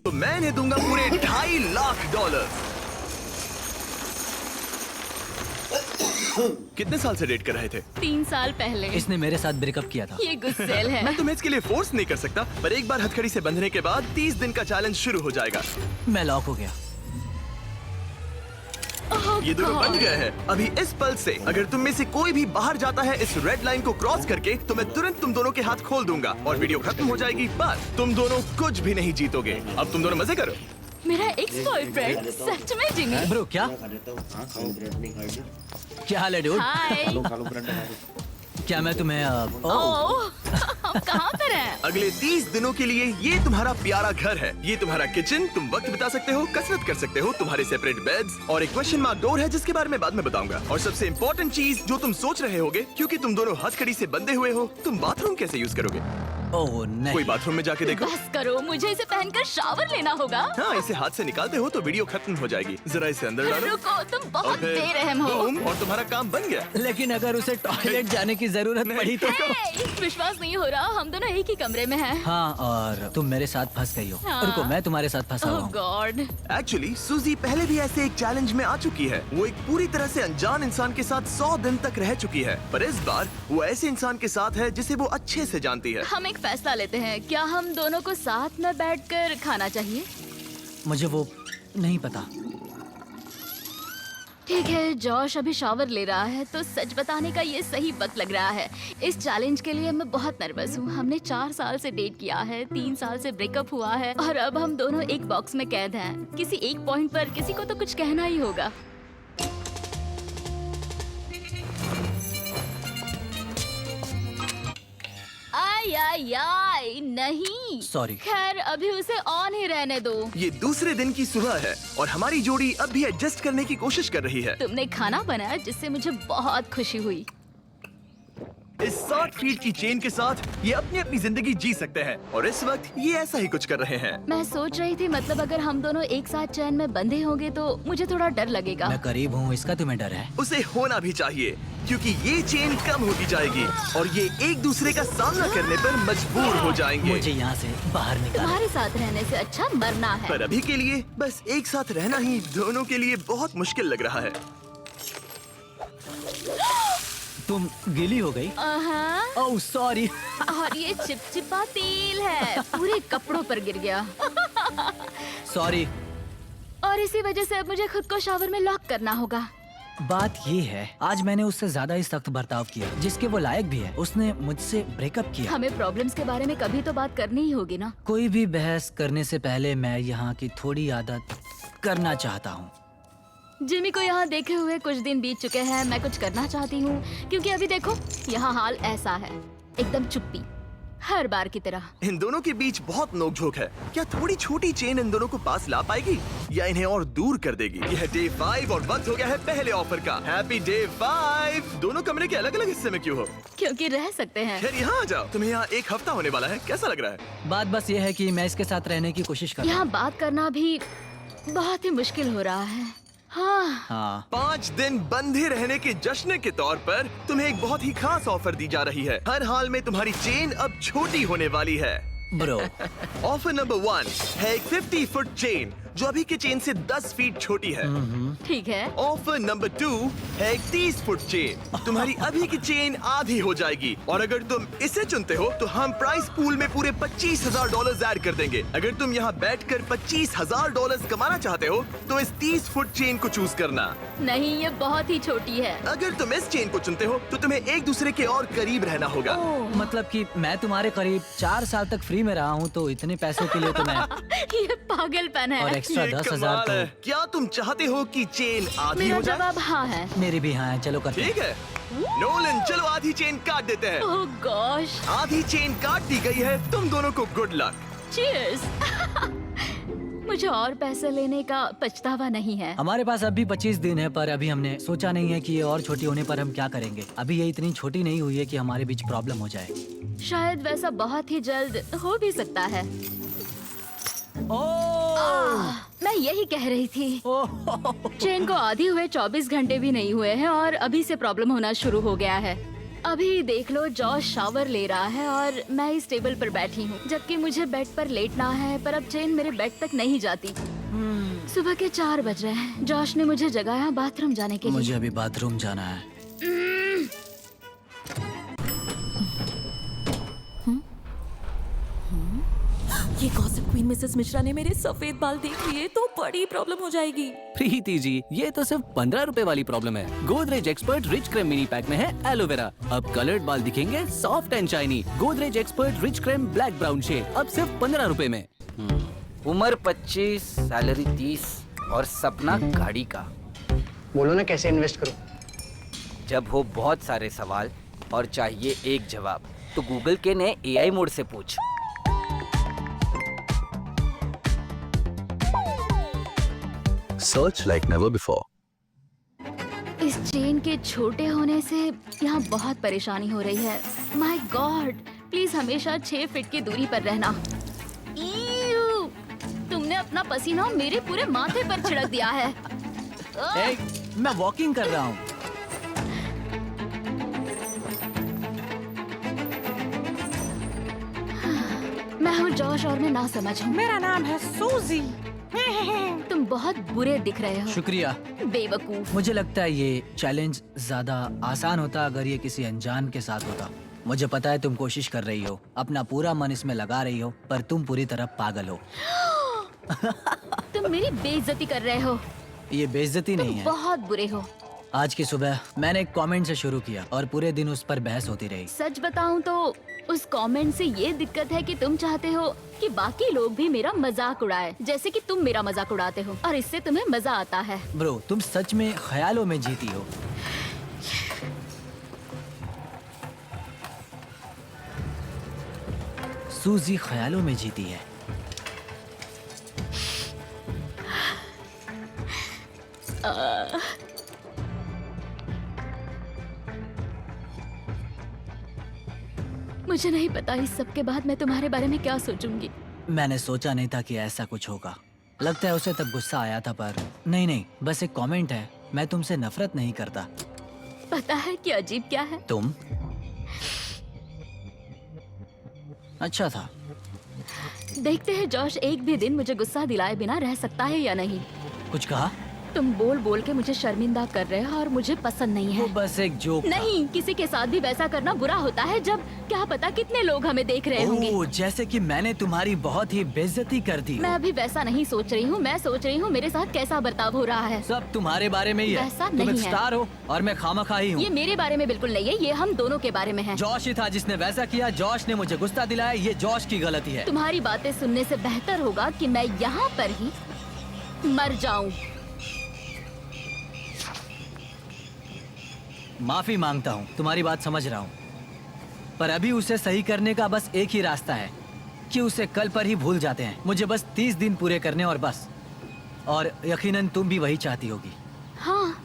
तो मैं इन्हें दूंगा पूरे $2.5 लाख। कितने साल से डेट कर रहे थे? 3 साल पहले। इसने मेरे साथ ब्रेकअप किया था। ये गुस्सेल है। मैं तुम्हें इसके लिए फोर्स नहीं कर सकता, पर एक बार हथकड़ी से बंधने के बाद 30 दिन का चैलेंज शुरू हो जाएगा। मैं लॉक हो गया। ये दोनों बंध गए हैं। अभी इस पल से अगर तुम में से कोई भी बाहर जाता है इस रेड लाइन को क्रॉस करके, तो मैं तुरंत तुम दोनों के हाथ खोल दूंगा और वीडियो खत्म हो जाएगी। बस तुम दोनों कुछ भी नहीं जीतोगे। अब तुम दोनों मजे करो। मेरा एक्स बॉयफ्रेंड सच में जिमी। ब्रो क्या क्या हाल है डूड? हाय। क्या मैं तुम्हें ओह कहाँ पर है? अगले 30 दिनों के लिए ये तुम्हारा प्यारा घर है। ये तुम्हारा किचन, तुम वक्त बिता सकते हो, कसरत कर सकते हो, तुम्हारे सेपरेट बेड्स और एक क्वेश्चन मार्क डोर है जिसके बारे में बाद में बताऊंगा। और सबसे इम्पोर्टेंट चीज जो तुम सोच रहे होगे, क्योंकि तुम दोनों हथकड़ी से बंधे हुए हो, तुम बाथरूम कैसे यूज करोगे? ओह नहीं। कोई बाथरूम में जाके देखो। बस करो, मुझे इसे पहनकर शावर लेना होगा। हाँ, इसे हाथ से निकालते हो तो वीडियो खत्म हो जाएगी। जरा इसे अंदर डालो। रुको, तुम बहुत फिर बेरहम हो। बूम, और तुम्हारा काम बन गया। लेकिन अगर उसे टॉयलेट जाने की जरूरत पड़ी तो? हे, विश्वास नहीं हो रहा, हम दोनों एक ही कमरे में हैं। हाँ, और तुम मेरे साथ फंस गई हो। हाँ। रुको, मैं तुम्हारे साथ फंसा हुआ ओह हूँ। गॉड। एक्चुअली सूजी पहले भी ऐसे एक चैलेंज में आ चुकी है। वो एक पूरी तरह से अनजान इंसान के साथ 100 दिन तक रह चुकी है, पर इस बार वो ऐसे इंसान के साथ है जिसे वो अच्छे से जानती है। हम एक फैसला लेते हैं, क्या हम दोनों को साथ में बैठकर खाना चाहिए? मुझे वो नहीं पता। ठीक है, जॉश अभी शावर ले रहा है, तो सच बताने का ये सही वक्त लग रहा है। इस चैलेंज के लिए मैं बहुत नर्वस हूँ। हमने 4 साल से डेट किया है, 3 साल से ब्रेकअप हुआ है और अब हम दोनों एक बॉक्स में कैद हैं। किसी एक पॉइंट पर किसी को तो कुछ कहना ही होगा। आई नहीं। सॉरी। खैर, अभी उसे ऑन ही रहने दो। ये दूसरे दिन की सुबह है और हमारी जोड़ी अब भी एडजस्ट करने की कोशिश कर रही है। तुमने खाना बनाया जिससे मुझे बहुत खुशी हुई। इस 60 फीट की चेन के साथ ये अपनी अपनी जिंदगी जी सकते हैं और इस वक्त ये ऐसा ही कुछ कर रहे हैं। मैं सोच रही थी, मतलब अगर हम दोनों एक साथ चैन में बंधे होंगे तो मुझे थोड़ा डर लगेगा। मैं करीब हूँ, इसका तुम्हें डर है? उसे होना भी चाहिए, क्योंकि ये चेन कम होती जाएगी और ये एक दूसरे का सामना करने पर मजबूर हो जाएंगे। मुझे यहाँ से बाहर निकालो। तुम्हारे साथ रहने से अच्छा मरना है। पर अभी के लिए बस एक साथ रहना ही दोनों के लिए बहुत मुश्किल लग रहा है। तुम गीली हो गई? Oh sorry. और ये चिपचिपा तेल है, पूरे कपड़ों पर गिर गया। सॉरी। और इसी वजह से अब मुझे खुद को शावर में लॉक करना होगा। बात ये है, आज मैंने उससे ज्यादा ही सख्त बर्ताव किया, जिसके वो लायक भी है। उसने मुझसे ब्रेकअप किया। हमें प्रॉब्लम्स के बारे में कभी तो बात करनी ही होगी ना। कोई भी बहस करने से पहले मैं यहाँ की थोड़ी आदत करना चाहता हूँ। जिमी को यहाँ देखे हुए कुछ दिन बीत चुके हैं। मैं कुछ करना चाहती हूँ, क्योंकि अभी देखो यहाँ हाल ऐसा है, एकदम चुप्पी, हर बार की तरह। इन दोनों के बीच बहुत नोकझोंक है। क्या थोड़ी छोटी चेन इन दोनों को पास ला पाएगी या इन्हें और दूर कर देगी? यह डे 5 और वक्त हो गया है पहले ऑफर का। Happy day 5। दोनों कमरे के अलग अलग हिस्से में क्यों हो? क्योंकि रह सकते हैं। खैर यहाँ आ जाओ, तुम्हें यहाँ एक हफ्ता होने वाला है। कैसा लग रहा है? बात बस ये है कि मैं इसके साथ रहने की कोशिश कर रहा यहाँ बात करना भी बहुत ही मुश्किल हो रहा है। हाँ। 5 दिन बंधे रहने के जश्न के तौर पर तुम्हें एक बहुत ही खास ऑफर दी जा रही है। हर हाल में तुम्हारी चेन अब छोटी होने वाली है। ब्रो। ऑफर नंबर 1 है एक 50 फुट चेन जो अभी के चेन से 10 फीट छोटी है। ठीक है। ऑफर नंबर 2 है एक 30 फुट चेन। तुम्हारी अभी की चेन आधी हो जाएगी और अगर तुम इसे चुनते हो तो हम प्राइस पूल में पूरे $25,000 ऐड कर देंगे। अगर तुम यहाँ बैठकर $25,000 कमाना चाहते हो तो इस 30 फुट चेन को चूज करना। नहीं, ये बहुत ही छोटी है। अगर तुम इस चेन को चुनते हो तो तुम्हें एक दूसरे के और करीब रहना होगा। मतलब कि मैं तुम्हारे करीब 4 साल तक फ्री में रहा हूँ, तो इतने पैसों के लिए तो मैं ये पागलपन है। और एक्स्ट्रा ये 10,000 कमाल तो। है। क्या तुम चाहते हो कि चेन आधी मेरा हो जाए? जवाब हाँ है। मेरे भी हाँ है, चलो करते हैं। ठीक है नोलन, चलो आधी चेन काट देते हैं। ओह गॉश। आधी चेन काट दी गई है। तुम दोनों को गुड लक। चीयर्स। मुझे और पैसे लेने का पछतावा नहीं है। हमारे पास अभी 25 दिन है, पर अभी हमने सोचा नहीं है कि ये और छोटी होने पर हम क्या करेंगे। अभी ये इतनी छोटी नहीं हुई है कि हमारे बीच प्रॉब्लम हो जाए। शायद वैसा बहुत ही जल्द हो भी सकता है। मैं यही कह रही थी। चेन को आधी हुए 24 घंटे भी नहीं हुए हैं और अभी से प्रॉब्लम होना शुरू हो गया है। अभी देख लो, जॉश शावर ले रहा है और मैं इस टेबल पर बैठी हूँ, जबकि मुझे बेड पर लेटना है, पर अब चेन मेरे बेड तक नहीं जाती। सुबह के 4 बज रहे हैं। जॉश ने मुझे जगाया बाथरूम जाने के लिए। मुझे अभी बाथरूम जाना है। ये गॉसिप क्वीन मिसेस मिश्रा ने मेरे सफेद बाल देख लिए तो बड़ी प्रॉब्लम हो जाएगी। प्रीति जी, ये तो सिर्फ 15 रुपए वाली प्रॉब्लम है। Godrej expert rich cream mini pack में है एलोवेरा। अब कलर्ड बाल दिखेंगे soft and shiny. Godrej expert rich cream black brown shade अब सिर्फ 15 रुपए में। उम्र 25, सैलरी 30 और सपना गाड़ी का। बोलो ना कैसे इन्वेस्ट करूं? जब हो बहुत सारे सवाल और चाहिए एक जवाब, तो गूगल के नए AI मोड से पूछ। Search like never before. इस चेन के छोटे होने से यहाँ बहुत परेशानी हो रही है। माय गॉड, प्लीज हमेशा 6 फीट की दूरी पर रहना। ईऊ, तुमने अपना पसीना मेरे पूरे माथे पर छिड़क दिया है। ए, मैं वॉकिंग कर रहा हूँ। मैं हूँ जॉश और मैं ना समझ हूँ। मेरा नाम है सूजी। तुम बहुत बुरे दिख रहे हो। शुक्रिया। बेवकूफ। मुझे लगता है ये चैलेंज ज्यादा आसान होता अगर ये किसी अनजान के साथ होता। मुझे पता है तुम कोशिश कर रही हो, अपना पूरा मन इसमें लगा रही हो, पर तुम पूरी तरह पागल हो। तुम मेरी बेइज्जती कर रहे हो। ये बेइज्जती नहीं है। बहुत बुरे हो। आज की सुबह मैंने एक कमेंट से शुरू किया और पूरे दिन उस पर बहस होती रही। सच बताऊं तो उस कमेंट से ये दिक्कत है कि तुम चाहते हो कि बाकी लोग भी मेरा मजाक उड़ाए, जैसे कि तुम मेरा मजाक उड़ाते हो, और इससे तुम्हें मजा आता है। ब्रो, तुम सच में ख्यालों में जीती हो। सूजी ख्यालों में जीती है। मुझे नहीं पता इस सब के बाद मैं तुम्हारे बारे में क्या सोचूंगी। मैंने सोचा नहीं था कि ऐसा कुछ होगा। लगता है उसे तब गुस्सा आया था, पर नहीं, बस एक कमेंट है। मैं तुमसे नफरत नहीं करता। पता है कि अजीब क्या है? तुम अच्छा था। देखते हैं जॉश एक भी दिन मुझे गुस्सा दिलाए बिना रह सकता है या नहीं। कुछ कहा? तुम बोल बोल के मुझे शर्मिंदा कर रहे हो और मुझे पसंद नहीं वो है। बस एक जोक था। नहीं, किसी के साथ भी वैसा करना बुरा होता है जब क्या पता कितने लोग हमें देख रहे होंगे। ओह, जैसे कि मैंने तुम्हारी बहुत ही बेइज्जती कर दी हो। मैं अभी वैसा नहीं सोच रही हूँ। मैं सोच रही हूँ मेरे साथ कैसा बर्ताव हो रहा है। सब तुम्हारे बारे में ही है। वैसा तुम नहीं एक है। स्टार हो और मैं खामखा हूँ। ये मेरे बारे में बिल्कुल नहीं है, ये हम दोनों के बारे में है। जॉश ही था जिसने वैसा किया। जॉश ने मुझे गुस्सा दिलाया। ये जॉश की गलती है। तुम्हारी बातें सुनने से बेहतर होगा कि मैं यहाँ पर ही मर जाऊं। माफी मांगता हूँ, तुम्हारी बात समझ रहा हूँ, पर अभी उसे सही करने का बस एक ही रास्ता है कि उसे कल पर ही भूल जाते हैं। मुझे बस 30 दिन पूरे करने और बस। और यकीनन तुम भी वही चाहती होगी। हाँ,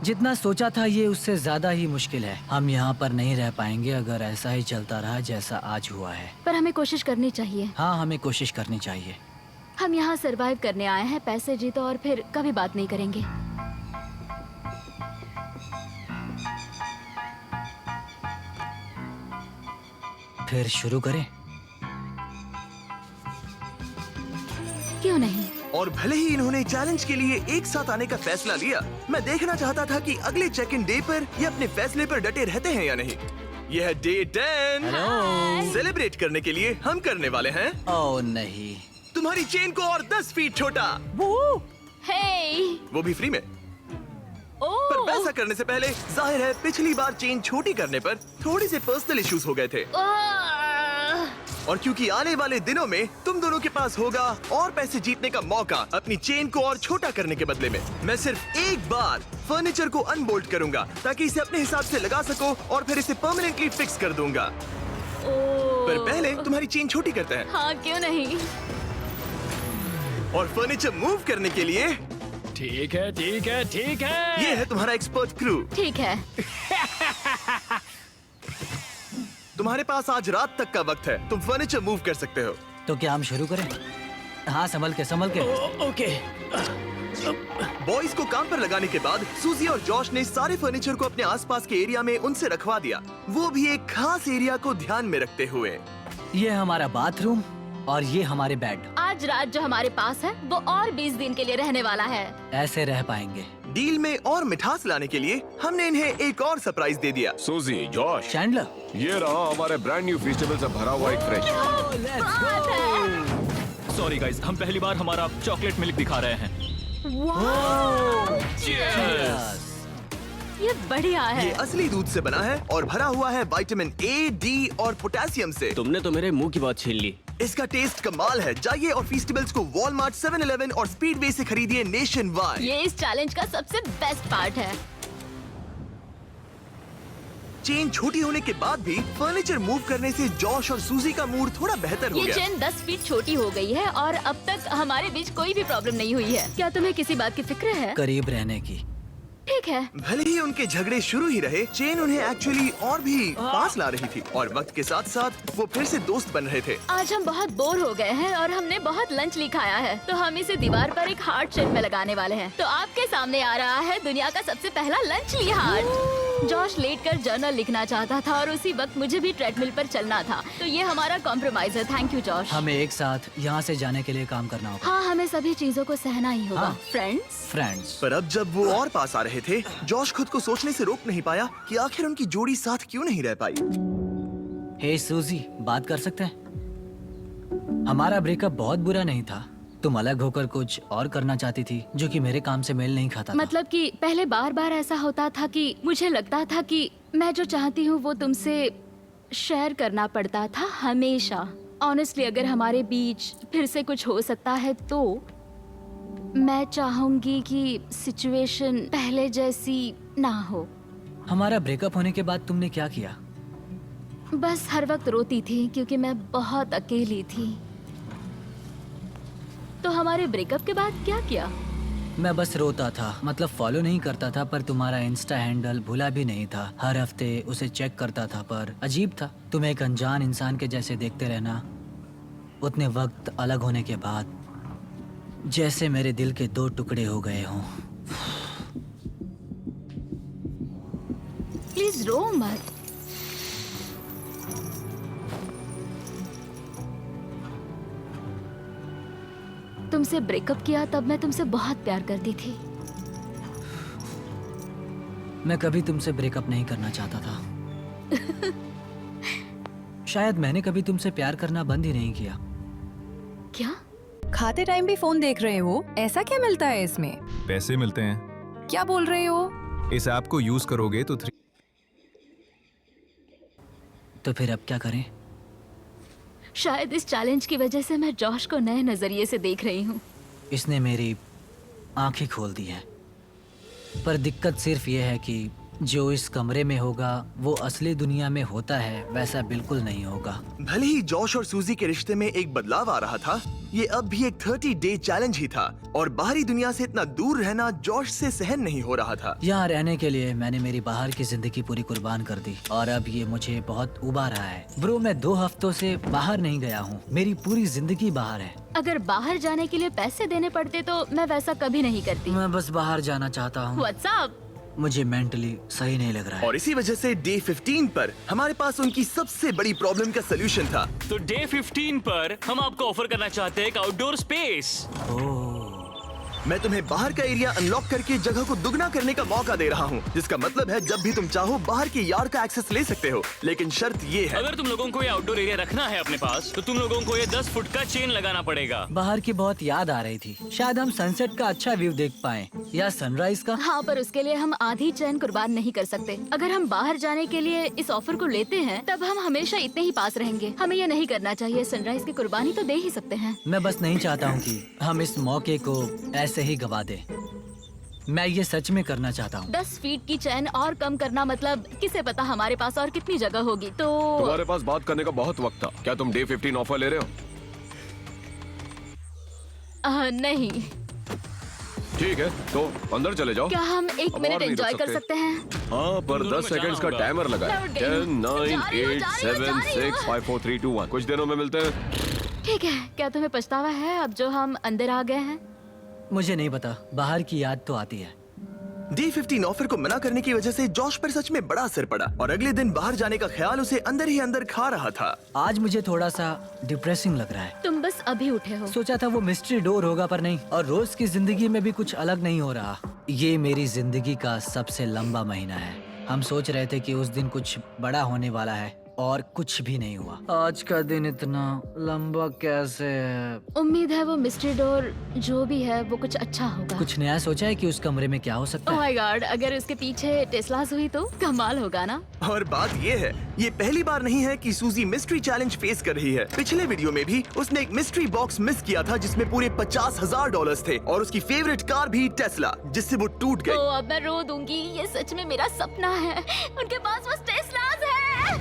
जितना सोचा था ये उससे ज्यादा ही मुश्किल है। हम यहाँ पर नहीं रह पाएंगे अगर ऐसा ही चलता रहा जैसा आज हुआ है। पर हमें कोशिश करनी चाहिए। हाँ, हमें कोशिश करनी चाहिए। हम यहाँ सरवाइव करने आए हैं, पैसे जीतो और फिर कभी बात नहीं करेंगे। फिर शुरू करें? क्यों नहीं? और भले ही इन्होंने चैलेंज के लिए एक साथ आने का फैसला लिया, मैं देखना चाहता था कि अगले चेक इन डे पर ये अपने फैसले पर डटे रहते हैं या नहीं। यह है डे 10। हेलो। सेलिब्रेट करने के लिए हम करने वाले हैं ओह नहीं। तुम्हारी चेन को और 10 फीट छोटा, हे, वो भी फ्री में। पर वैसा करने से पहले जाहिर है पिछली बार चेन छोटी करने पर थोड़ी से पर्सनल इश्यूज हो गए थे, और क्योंकि आने वाले दिनों में तुम दोनों के पास होगा और पैसे जीतने का मौका अपनी चेन को और छोटा करने के बदले में, मैं सिर्फ एक बार फर्नीचर को अनबोल्ट करूंगा ताकि इसे अपने हिसाब से लगा सको और फिर इसे परमानेंटली फिक्स कर दूंगा। पर पहले तुम्हारी चेन छोटी करते हैं। हाँ, क्यों नहीं? और फर्नीचर मूव करने के लिए ठीक है। ये है तुम्हारा एक्सपर्ट क्रू। ठीक है। तुम्हारे पास आज रात तक का वक्त है, तुम फर्नीचर मूव कर सकते हो। तो क्या हम शुरू करें? हाँ, संभल के। ओके। बॉयज को काम पर लगाने के बाद सूजी और जॉश ने सारे फर्नीचर को अपने आसपास के एरिया में उनसे रखवा दिया, वो भी एक खास एरिया को ध्यान में रखते हुए। ये हमारा बाथरूम और ये हमारे बेड। आज रात जो हमारे पास है वो और 20 दिन के लिए रहने वाला है। ऐसे रह पाएंगे। डील में और मिठास लाने के लिए हमने इन्हें एक और सरप्राइज दे दिया। सूजी, जॉश, चैंडलर, ये रहा हमारे ब्रांड न्यू फेस्टिवल से भरा हुआ एक फ्रिज। सॉरी गाइस, हम पहली बार हमारा चॉकलेट मिल्क दिखा रहे हैं। ये बढ़िया है। ये असली दूध से बना है और भरा हुआ है विटामिन ए, डी और पोटेशियम से। तुमने तो मेरे मुंह की बात छीन ली। इसका टेस्ट कमाल है। जाइए और फेस्टिवल्स को वॉलमार्ट, 7-Eleven और स्पीडवे से खरीदिए नेशन वाइड। ये इस चैलेंज का सबसे बेस्ट पार्ट है। चेन छोटी होने के बाद भी फर्नीचर मूव करने से जॉश और सूजी का मूड थोड़ा बेहतर हो ये गया। चेन 10 फीट छोटी हो गई है और अब तक हमारे बीच कोई भी प्रॉब्लम नहीं हुई है। क्या तुम्हें किसी बात की फिक्र है? करीब रहने की। ठीक है। भले ही उनके झगड़े शुरू ही रहे, चेन उन्हें एक्चुअली और भी पास ला रही थी और वक्त के साथ साथ वो फिर से दोस्त बन रहे थे। आज हम बहुत बोर हो गए हैं और हमने बहुत लंच लिखाया है, तो हम इसे दीवार पर एक हार्ट शेप में लगाने वाले हैं। तो आपके सामने आ रहा है दुनिया का सबसे पहला लंच ली हार्ट। जॉश लेटकर जर्नल लिखना चाहता था और उसी वक्त मुझे भी ट्रेडमिल पर चलना था, तो ये हमारा कॉम्प्रोमाइज है। Thank you Josh. हमें एक साथ यहाँ से जाने के लिए काम करना होगा। हाँ, हमें सभी चीजों को सहना ही होगा। हाँ। फ्रेंड्स। पर अब जब वो और पास आ रहे थे, जॉश खुद को सोचने से रोक नहीं पाया कि आखिर उनकी जोड़ी साथ क्यों नहीं रह पाई। हे सूजी, बात कर सकते हैं? हमारा ब्रेकअप बहुत बुरा नहीं था। तुम अलग होकर कुछ और करना चाहती थी जो कि मेरे काम से मेल नहीं खाता था। मतलब कि पहले बार बार ऐसा होता था कि मुझे लगता था कि मैं जो चाहती हूँ वो तुमसे शेयर करना पड़ता था हमेशा। ऑनेस्टली अगर हमारे बीच फिर से कुछ हो सकता है तो मैं चाहूंगी कि सिचुएशन पहले जैसी ना हो। हमारा ब्रेकअप होने के बाद तुमने क्या किया? बस हर वक्त रोती थी क्योंकि मैं बहुत अकेली थी। तो हमारे ब्रेकअप के बाद क्या किया? मैं बस रोता था, मतलब फॉलो नहीं करता था, पर तुम्हारा इंस्टा हैंडल भूला भी नहीं था। हर हफ्ते उसे चेक करता था, पर अजीब था, तुम एक अनजान इंसान के जैसे देखते रहना। उतने वक्त अलग होने के बाद जैसे मेरे दिल के 2 टुकड़े हो गए हों। प्लीज रो मत। तुमसे ब्रेकअप किया तब मैं तुमसे बहुत प्यार करती थी। मैं कभी तुमसे ब्रेकअप नहीं करना चाहता था। शायद मैंने कभी तुमसे प्यार करना बंद ही नहीं किया। क्या? खाते टाइम भी फोन देख रहे हो? ऐसा क्या मिलता है इसमें? पैसे मिलते हैं। क्या बोल रहे हो? इस ऐप को यूज करोगे तो तो फिर अब क्या करें? शायद इस चैलेंज की वजह से मैं जॉश को नए नजरिए से देख रही हूँ। इसने मेरी आंखें खोल दी हैं। पर दिक्कत सिर्फ ये है कि जो इस कमरे में होगा वो असली दुनिया में होता है वैसा बिल्कुल नहीं होगा। भले ही जॉश और सूजी के रिश्ते में एक बदलाव आ रहा था, ये अब भी एक 30 डे चैलेंज ही था और बाहरी दुनिया से इतना दूर रहना जॉश से सहन नहीं हो रहा था। यहाँ रहने के लिए मैंने मेरी बाहर की जिंदगी पूरी कुर्बान कर दी और अब ये मुझे बहुत उबा रहा है। ब्रो, मैं 2 हफ्तों से बाहर नहीं गया हूँ। मेरी पूरी जिंदगी बाहर है। अगर बाहर जाने के लिए पैसे देने पड़ते तो मैं वैसा कभी नहीं करती। मैं बस बाहर जाना चाहता हूँ। व्हाट्सएप। मुझे मेंटली सही नहीं लग रहा है। और इसी वजह से डे 15 पर हमारे पास उनकी सबसे बड़ी प्रॉब्लम का सलूशन था। तो डे 15 पर हम आपको ऑफर करना चाहते हैं एक आउटडोर स्पेस। मैं तुम्हें बाहर का एरिया अनलॉक करके जगह को दुगना करने का मौका दे रहा हूँ, जिसका मतलब है जब भी तुम चाहो बाहर के यार्ड का एक्सेस ले सकते हो। लेकिन शर्त ये है, अगर तुम लोगों को ये आउटडोर एरिया रखना है अपने पास तो तुम लोगों को ये 10 फुट का चेन लगाना पड़ेगा। बाहर की बहुत याद आ रही थी। शायद हम सनसेट का अच्छा व्यू देख पाएं या सनराइज का। हाँ, पर उसके लिए हम आधी चैन कुर्बान नहीं कर सकते। अगर हम बाहर जाने के लिए इस ऑफर को लेते हैं तब हम हमेशा इतने ही पास रहेंगे। हमें ये नहीं करना चाहिए। सनराइज की कुर्बानी तो दे ही सकते हैं। मैं बस नहीं चाहता हूँ कि हम इस मौके को ऐसे ही गवा दें। मैं ये सच में करना चाहता हूँ। 10 फीट की चैन और कम करना मतलब किसे पता हमारे पास और कितनी जगह होगी। तो तुम्हारे पास बात करने का बहुत वक्त था। क्या तुम डे 15 ऑफर ले रहे हो? नहीं। ठीक है, तो अंदर चले जाओ। क्या हम 1 अब मिनट और नहीं एंजॉय रुक कर सकते। सकते हैं? हाँ, पर तुम दोनों 10 में सेकंड्स का जाना होगा। टाइमर लगा है। मैं उठ गई हूँ। 10, 9, जा रही हूँ, 8, जा रही हूँ, 7, जा रही हूँ। 6, 5, 4, 3, 2, 1। कुछ दिनों में मिलते हैं। ठीक है, क्या तुम्हें पछतावा है अब जो हम अंदर आ गए हैं? मुझे नहीं पता, बाहर की याद तो आती है। D15 ऑफर को मना करने की वजह से जॉश पर सच में बड़ा असर पड़ा और अगले दिन बाहर जाने का ख्याल उसे अंदर ही अंदर खा रहा था। आज मुझे थोड़ा सा डिप्रेसिंग लग रहा है। तुम बस अभी उठे हो। सोचा था वो मिस्ट्री डोर होगा पर नहीं, और रोज की जिंदगी में भी कुछ अलग नहीं हो रहा। ये मेरी जिंदगी का सबसे लंबा महीना है। हम सोच रहे थे कि उस दिन कुछ बड़ा होने वाला है और कुछ भी नहीं हुआ। आज का दिन इतना लंबा कैसे है? उम्मीद है वो मिस्ट्री डोर जो भी है वो कुछ अच्छा होगा। कुछ नया सोचा है कि उस कमरे में क्या हो सकता ओह है? माय गॉड, अगर उसके पीछे टेस्लास हुई तो कमाल होगा ना। और बात ये है, ये पहली बार नहीं है कि सूजी मिस्ट्री चैलेंज फेस कर रही है। पिछले वीडियो में भी उसने एक मिस्ट्री बॉक्स मिस किया था जिसमें पूरे $50,000 थे और उसकी फेवरेट कार भी टेस्ला, जिससे वो टूट गई। अब मैं रो दूंगी, ये सच में मेरा सपना है। उनके पास बस टेस्लास है।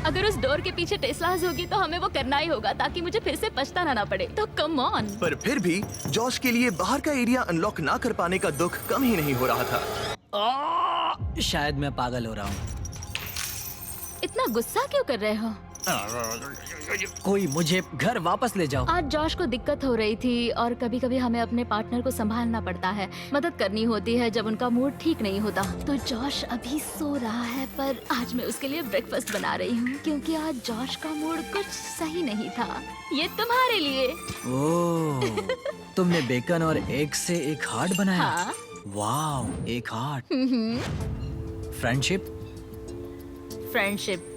अगर उस डोर के पीछे टेस्लास होगी तो हमें वो करना ही होगा ताकि मुझे फिर से पछताना ना पड़े। तो कम ऑन। पर फिर भी जॉश के लिए बाहर का एरिया अनलॉक ना कर पाने का दुख कम ही नहीं हो रहा था। शायद मैं पागल हो रहा हूँ। इतना गुस्सा क्यों कर रहे हो? कोई मुझे घर वापस ले जाओ। आज जॉश को दिक्कत हो रही थी और कभी कभी हमें अपने पार्टनर को संभालना पड़ता है, मदद करनी होती है जब उनका मूड ठीक नहीं होता। तो जॉश अभी सो रहा है पर आज मैं उसके लिए ब्रेकफास्ट बना रही हूँ क्योंकि आज जॉश का मूड कुछ सही नहीं था। ये तुम्हारे लिए। ओह, तुमने बेकन और एग से एक हार्ट बनाया? हाँ। वाओ, एक हार्ट। फ्रेंडशिप। फ्रेंडशिप।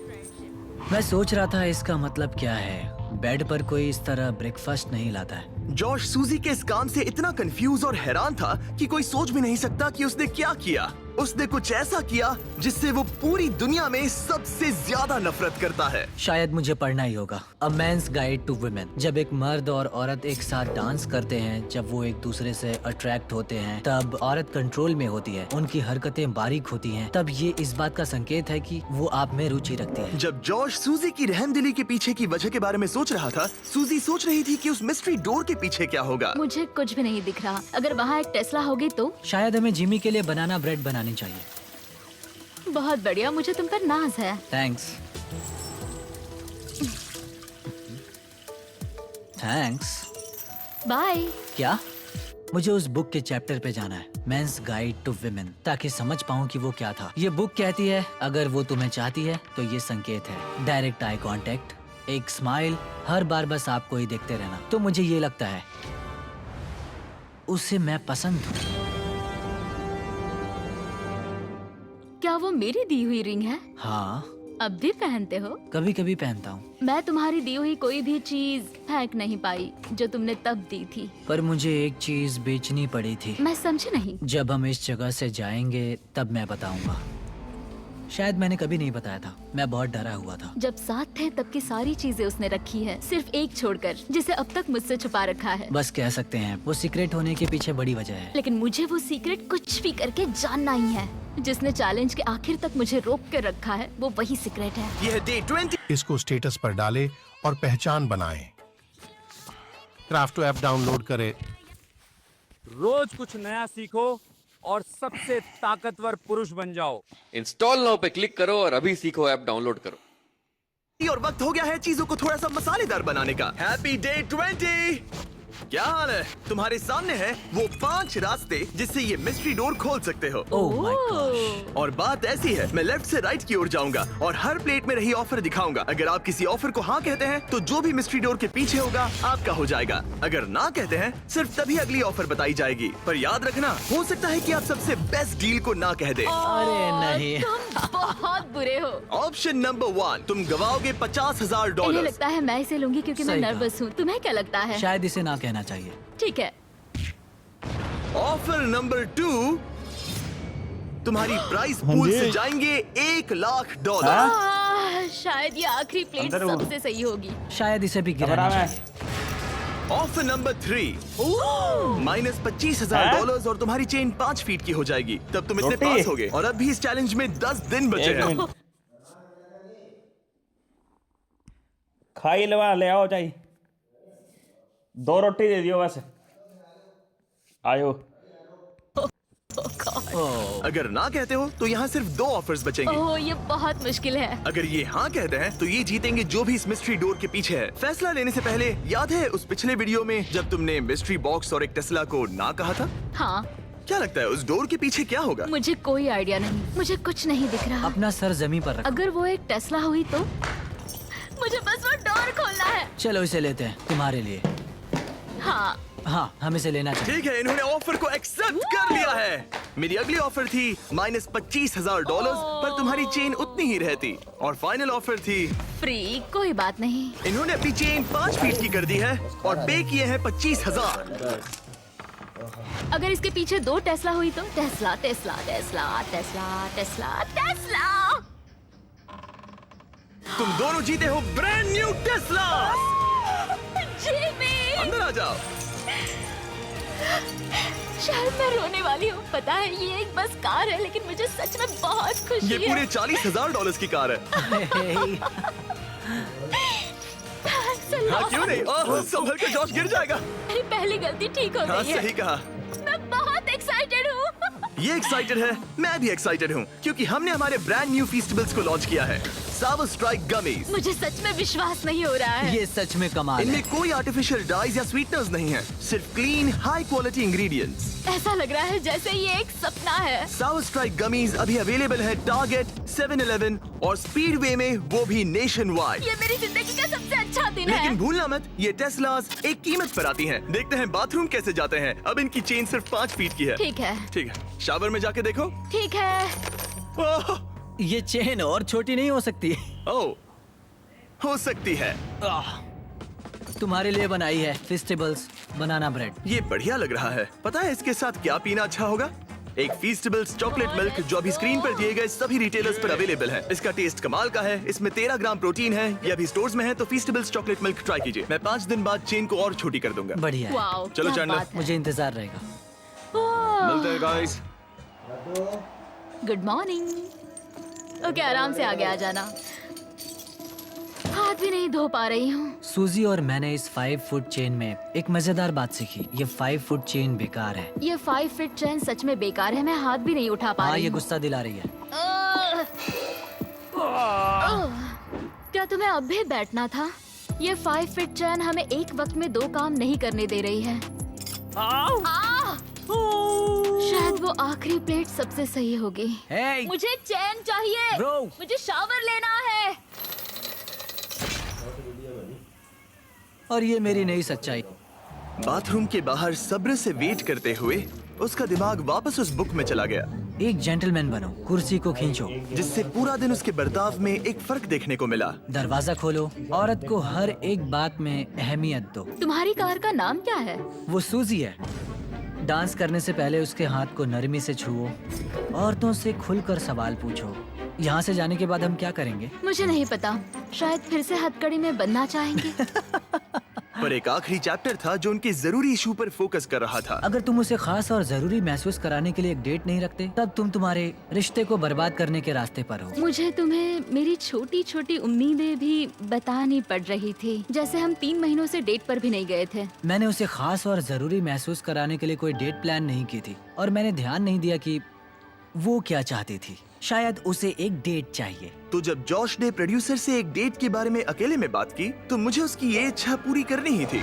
मैं सोच रहा था इसका मतलब क्या है। बेड पर कोई इस तरह ब्रेकफास्ट नहीं लाता है। जॉश सूजी के इस काम से इतना कंफ्यूज और हैरान था कि कोई सोच भी नहीं सकता कि उसने क्या किया। उसने कुछ ऐसा किया जिससे वो पूरी दुनिया में सबसे ज्यादा नफरत करता है। शायद मुझे पढ़ना ही होगा। अ मैन्स गाइड टू वुमेन। जब एक मर्द और औरत एक साथ डांस करते हैं, जब वो एक दूसरे से अट्रैक्ट होते हैं, तब औरत कंट्रोल में होती है, उनकी हरकतें बारीक होती हैं, तब ये इस बात का संकेत है कि वो आप में रुचि रखती है। जब जॉश सूजी की रहमदिली के पीछे की वजह के बारे में सोच रहा था, सूजी सोच रही थी कि उस मिस्ट्री डोर के पीछे क्या होगा। मुझे कुछ भी नहीं दिख रहा। अगर वहाँ एक टेस्ला होगी तो? शायद हमें जिमी के लिए बनाना ब्रेड बनानी चाहिए। बहुत बढ़िया, मुझे तुम पर नाज है। थैंक्स। थैंक्स। बाय। क्या? मुझे उस बुक के चैप्टर पे जाना है, मेंस गाइड टू विमेन, ताकि समझ पाऊँ कि वो क्या था। ये बुक कहती है अगर वो तुम्हें चाहती है तो ये संकेत है। डायरेक्ट आई कांटेक्ट, एक स्माइल, हर बार बस आपको ही देखते रहना। तो मुझे ये लगता है उसे मैं पसंद हूँ। क्या वो मेरी दी हुई रिंग है? हाँ। अब भी पहनते हो? कभी कभी पहनता हूँ। मैं तुम्हारी दी हुई कोई भी चीज फेंक नहीं पाई जो तुमने तब दी थी। पर मुझे एक चीज बेचनी पड़ी थी। मैं समझी नहीं। जब हम इस जगह से जाएंगे तब मैं बताऊंगा। शायद मैंने कभी नहीं बताया था, मैं बहुत डरा हुआ था। जब साथ थे तब की सारी चीजें उसने रखी है, सिर्फ एक छोड़कर, जिसे अब तक मुझसे छुपा रखा है। बस कह सकते हैं वो सीक्रेट होने के पीछे बड़ी वजह है। लेकिन मुझे वो सीक्रेट कुछ भी करके जानना ही है। जिसने चैलेंज के आखिर तक मुझे रोक के रखा है वो वही सीक्रेट है। यह डे 20। इसको स्टेटस पर डालें और पहचान बनाएं। क्राफ्टो ऐप डाउनलोड करें। रोज कुछ नया सीखो और सबसे ताकतवर पुरुष बन जाओ। इंस्टॉल नाउ पे क्लिक करो और अभी सीखो ऐप डाउनलोड करो। और वक्त हो गया है चीजों को थोड़ा सा मसालेदार बनाने का। Happy day 20। क्या हाल है? तुम्हारे सामने है वो 5 रास्ते जिससे ये मिस्ट्री डोर खोल सकते हो। Oh my gosh. और बात ऐसी है, मैं लेफ्ट से राइट की ओर जाऊंगा और हर प्लेट में रही ऑफर दिखाऊंगा। अगर आप किसी ऑफर को हाँ कहते हैं तो जो भी मिस्ट्री डोर के पीछे होगा आपका हो जाएगा। अगर ना कहते हैं सिर्फ तभी अगली ऑफर बताई जाएगी। पर याद रखना, हो सकता है कि आप सबसे बेस्ट डील को ना कह दे। अरे नहीं। तुम बहुत बुरे हो। ऑप्शन नंबर 1, तुम गवाओगे $50,000। इन्हें लगता है मैं इसे लूंगी क्योंकि मैं सही कहा। नर्वस हूँ। तुम्हें क्या लगता है? शायद इसे ना कहना चाहिए। ठीक है। ऑफर नंबर 2, तुम्हारी प्राइस पूल से जाएंगे $1,00,000। शायद ये आखिरी प्लेट सबसे सही होगी। शायद इसे भी गिराना चाहिए। ऑफर नंबर 3, माइनस $25,000 और तुम्हारी चेन 5 फीट की हो जाएगी। तब तुम इतने पास होगे। और अब भी इस चैलेंज में 10 दिन बचे हैं। खाई लवा ले आओ चाहिए। 2 रोटी दे दियो बस। आयो। अगर ना कहते हो तो यहाँ सिर्फ 2 ऑफर्स बचेंगे। ओह, ये बहुत मुश्किल है। अगर ये हाँ कहते हैं तो ये जीतेंगे जो भी इस मिस्ट्री डोर के पीछे है। फैसला लेने से पहले याद है उस पिछले वीडियो में जब तुमने मिस्ट्री बॉक्स और एक टेस्ला को ना कहा था? हाँ। क्या लगता है उस डोर के पीछे क्या होगा? मुझे कोई आइडिया नहीं, मुझे कुछ नहीं दिख रहा। अपना सर जमीन पर रखो। अगर वो एक टेस्ला हुई तो मुझे बस वो डोर खोलना है। चलो इसे लेते हैं तुम्हारे लिए। हाँ हाँ, हम इसे लेना चाहिए। ठीक है, इन्होंने ऑफर को एक्सेप्ट कर लिया है। मेरी अगली ऑफर थी -25,000 पर तुम्हारी चेन उतनी ही रहती, और फाइनल ऑफर थी फ्री। कोई बात नहीं। इन्होंने अपनी चेन 5 फीट की कर दी है और पे किए हैं 25,000। अगर इसके पीछे 2 टेस्ला हुई तो Tesla Tesla Tesla Tesla Tesla Tesla. तुम दोनों जीते हो ब्रांड न्यू टेस्ला। जिमी, अंदर आ जाओ। शायद मैं रोने वाली हूँ। पता है ये एक बस कार है, लेकिन मुझे सच में बहुत खुशी ये है। पूरे $40,000 की कार है। हाँ, क्यों नहीं? ओह, संभल कर जॉश गिर जाएगा। मेरी पहली गलती ठीक हो हाँ, गई है। सही कहा। मैं बहुत एक्साइटेड हूँ। ये एक्साइटेड है, मैं भी एक्साइटेड हूँ, क्योंकि हमने हमारे ब्रांड न्यू फीस्टेबल्स को लॉन्च किया है। सावर स्ट्राइक गमीज। मुझे सच में विश्वास नहीं हो रहा है। ये सच में कमाल है। इनमें कोई आर्टिफिशियल डाइज या स्वीटनर्स नहीं है, सिर्फ क्लीन हाई क्वालिटी इंग्रेडिएंट्स। ऐसा लग रहा है जैसे ये एक सपना है। सावर स्ट्राइक गमीज अभी अवेलेबल है टारगेट, 7-Eleven और स्पीडवे में, वो भी नेशन वाइड। ये मेरी जिंदगी का सबसे अच्छा दिन है। लेकिन भूलना मत, ये टेस्लास एक कीमत पर आती हैं। देखते हैं बाथरूम कैसे जाते हैं। अब इनकी चेन सिर्फ 5 फीट की है। ठीक है। ठीक है, शावर में जाके देखो। ठीक है। ओह, ये चेन और छोटी नहीं हो सकती। ओह, हो सकती है। तुम्हारे लिए बनाई है फेस्टिवल्स बनाना ब्रेड। ये बढ़िया लग रहा है। पता है इसके साथ क्या पीना अच्छा होगा? एक फीस्टेबल्स चॉकलेट मिल्क जो अभी स्क्रीन पर दिए गए सभी रिटेलर्स पर अवेलेबल है। इसका टेस्ट कमाल का है। इसमें 13 ग्राम प्रोटीन है। ये अभी स्टोर्स में है, तो फीस्टेबल्स चॉकलेट मिल्क ट्राई कीजिए। मैं 5 दिन बाद चेन को और छोटी कर दूंगा। बढ़िया है। वाओ, चलो क्या चैंडलर, बात है। मुझे इंतजार रहेगा। मिलते हैं गाइस। Good morning. ओके, आराम से आगे आ जाना। हाथ भी नहीं धो पा रही हूँ। सूजी और मैंने इस 5 फुट चेन में एक मजेदार बात सीखी। ये 5 फुट चेन बेकार है। ये 5 फीट चेन सच में बेकार है। मैं हाथ भी नहीं उठा पा हाँ, रही ये हूँ। गुस्सा दिला रही है। क्या तुम्हें अब भी बैठना था? ये 5 फीट चेन हमें एक वक्त में 2 काम नहीं करने दे रही है। शायद वो आखिरी प्लेट सबसे सही होगी। Hey! मुझे चैन चाहिए। Bro! मुझे शावर लेना है। और ये मेरी नई सच्चाई। बाथरूम के बाहर सब्र से वेट करते हुए उसका दिमाग वापस उस बुक में चला गया, एक जेंटलमैन बनो, कुर्सी को खींचो। जिससे पूरा दिन उसके बर्ताव में एक फर्क देखने को मिला। दरवाजा खोलो, औरत को हर एक बात में अहमियत दो। तुम्हारी कार का नाम क्या है? वो सूजी है। डांस करने से पहले उसके हाथ को नरमी से छुओ। औरतों से खुलकर सवाल पूछो। यहाँ से जाने के बाद हम क्या करेंगे? मुझे नहीं पता। शायद फिर से हथकड़ी में बनना चाहेंगे। पर एक आखिरी चैप्टर था जो उनके जरूरी इशू पर फोकस कर रहा था। अगर तुम उसे खास और जरूरी महसूस कराने के लिए एक डेट नहीं रखते, तब तुम तुम्हारे रिश्ते को बर्बाद करने के रास्ते पर हो। मुझे तुम्हें मेरी छोटी छोटी उम्मीदें भी बतानी पड़ रही थी। जैसे हम 3 महीनों से डेट पर भी नहीं गए थे। मैंने उसे खास और जरूरी महसूस कराने के लिए कोई डेट प्लान नहीं की थी, और मैंने ध्यान नहीं दिया कि वो क्या चाहती थी। शायद उसे एक डेट चाहिए। तो जब जॉश ने प्रोड्यूसर से एक डेट के बारे में अकेले में बात की, तो मुझे उसकी ये इच्छा पूरी करनी ही थी।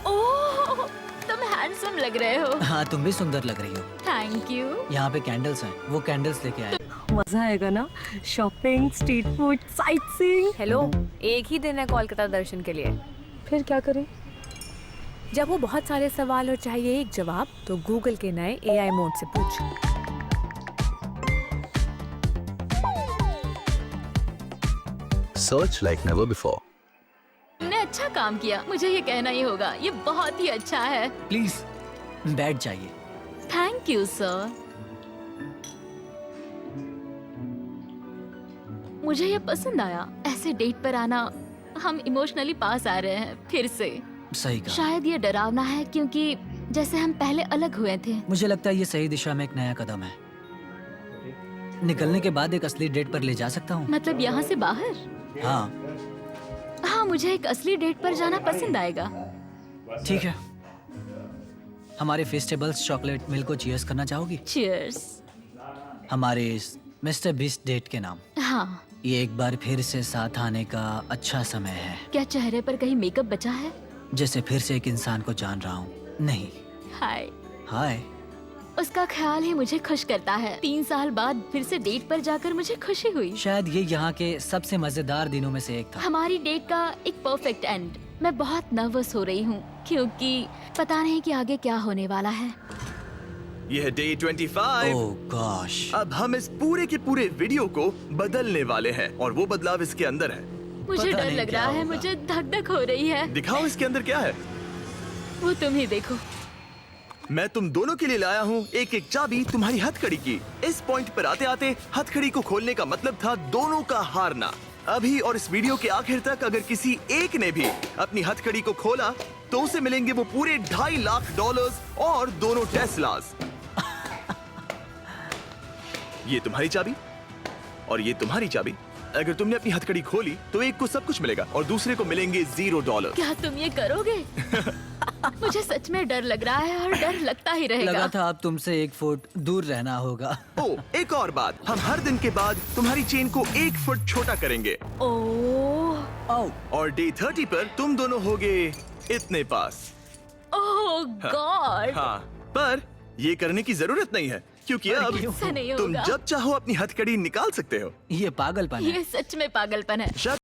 ओह, तुम हैंडसम लग रहे हो। हाँ, तुम भी सुंदर लग रही हो। Thank you. यहाँ पे कैंडल्स हैं, वो कैंडल्स लेके आए। मजा आएगा ना? Shopping, street food, sightseeing. Hello, एक ही दिन है कोलकाता दर्शन के लिए। फिर क्या करें? जब वो बहुत सारे सवाल और चाहिए एक जवाब, तो गूगल के नए AI मोड से पूछ। Search like never before. तुमने अच्छा काम किया, मुझे ये कहना ही होगा। ये बहुत ही अच्छा है। प्लीज बैठ जाइए। Thank you sir. मुझे ये पसंद आया। ऐसे डेट पर आना, हम इमोशनली पास आ रहे हैं फिर से। सही कहा। शायद ये डरावना है, क्योंकि जैसे हम पहले अलग हुए थे। मुझे लगता है ये सही दिशा में एक नया कदम है। निकलने के बाद एक असली डेट पर ले जा सकता हूँ। मतलब यहाँ से बाहर? हाँ, हाँ, मुझे एक असली डेट पर जाना पसंद आएगा। ठीक है। हमारे फेस्टिवल्स चॉकलेट मिल्क को चीयर्स करना चाहोगी? चीयर्स। हमारे इस मिस्टर बीस्ट डेट के नाम। हाँ। ये एक बार फिर से साथ आने का अच्छा समय है। क्या चेहरे पर कहीं मेकअप बचा है? जैसे फिर से एक इंसान को जान रहा हूँ। नहीं। हाय। हाय। उसका ख्याल ही मुझे खुश करता है। 3 साल बाद फिर से डेट पर जाकर मुझे खुशी हुई। शायद ये यहाँ के सबसे मजेदार दिनों में से एक था। हमारी डेट का एक परफेक्ट एंड। मैं बहुत नर्वस हो रही हूँ क्योंकि पता नहीं कि आगे क्या होने वाला है। यह है डे 25। ओह गॉश। अब हम इस पूरे के पूरे वीडियो को बदलने वाले हैं और वो बदलाव इसके अंदर है। मुझे डर लग रहा है, मुझे धक धक हो रही है। दिखाओ इसके अंदर क्या है। वो तुम ही देखो। मैं तुम दोनों के लिए लाया हूँ एक एक चाबी तुम्हारी हथकड़ी की। इस पॉइंट पर आते आते हथकड़ी को खोलने का मतलब था दोनों का हारना। अभी और इस वीडियो के आखिर तक अगर किसी एक ने भी अपनी हथकड़ी को खोला तो उसे मिलेंगे वो पूरे $2.5 लाख और दोनों टेस्लास। ये तुम्हारी चाबी और ये तुम्हारी चाबी। अगर तुमने अपनी हथकड़ी खोली तो एक को सब कुछ मिलेगा और दूसरे को मिलेंगे $0। क्या तुम ये करोगे? मुझे सच में डर लग रहा है और डर लगता ही रहेगा। लगा था अब तुमसे 1 फुट दूर रहना होगा। एक और बात, हम हर दिन के बाद तुम्हारी चेन को 1 फुट छोटा करेंगे। और डे 30 पर तुम दोनों होगे इतने पास। ओह गॉड। हाँ, पर ये करने की जरूरत नहीं है क्योंकि अब ऐसा नहीं तुम होगा। जब चाहो अपनी हथकड़ी निकाल सकते हो। ये पागलपन है। ये सच में पागलपन है।